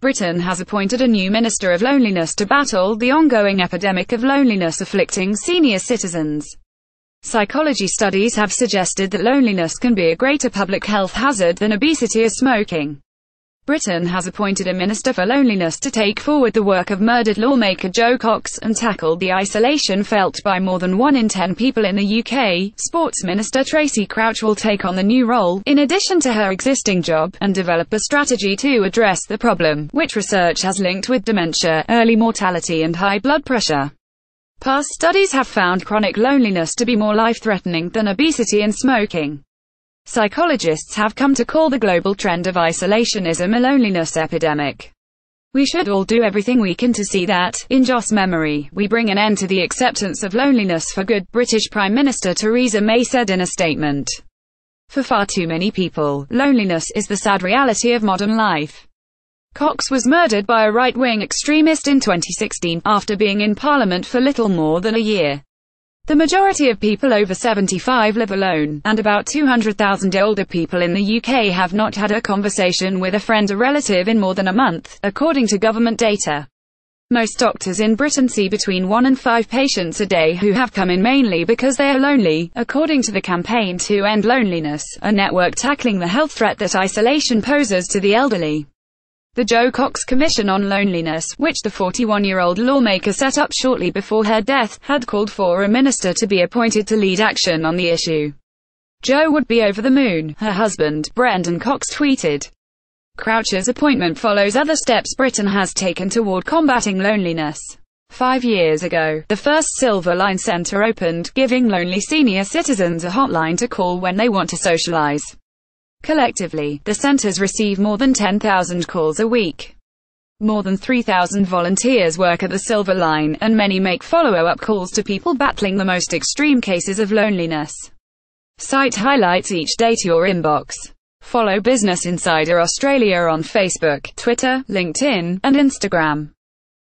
Britain has appointed a new Minister of Loneliness to battle the ongoing epidemic of loneliness afflicting senior citizens. Psychology studies have suggested that loneliness can be a greater public health hazard than obesity or smoking. Britain has appointed a Minister for Loneliness to take forward the work of murdered lawmaker Jo Cox and tackle the isolation felt by more than 1 in 10 people in the UK. Sports Minister Tracy Crouch will take on the new role, in addition to her existing job, and develop a strategy to address the problem, which research has linked with dementia, early mortality and high blood pressure. Past studies have found chronic loneliness to be more life-threatening than obesity and smoking. Psychologists have come to call the global trend of isolationism a loneliness epidemic. We should all do everything we can to see that, in Jo's memory, we bring an end to the acceptance of loneliness for good, British Prime Minister Theresa May said in a statement. For far too many people, loneliness is the sad reality of modern life. Cox was murdered by a right-wing extremist in 2016, after being in Parliament for little more than a year. The majority of people over 75 live alone, and about 200,000 older people in the UK have not had a conversation with a friend or relative in more than a month, according to government data. Most doctors in Britain see between 1 and 5 patients a day who have come in mainly because they are lonely, according to the Campaign to End Loneliness, a network tackling the health threat that isolation poses to the elderly. The Jo Cox Commission on Loneliness, which the 41-year-old lawmaker set up shortly before her death, had called for a minister to be appointed to lead action on the issue. Jo would be over the moon, her husband, Brendan Cox, tweeted. Crouch's appointment follows other steps Britain has taken toward combating loneliness. 5 years ago, the first Silver Line Centre opened, giving lonely senior citizens a hotline to call when they want to socialise. Collectively, the centres receive more than 10,000 calls a week. More than 3,000 volunteers work at the Silver Line, and many make follow-up calls to people battling the most extreme cases of loneliness. Site highlights each day to your inbox. Follow Business Insider Australia on Facebook, Twitter, LinkedIn, and Instagram.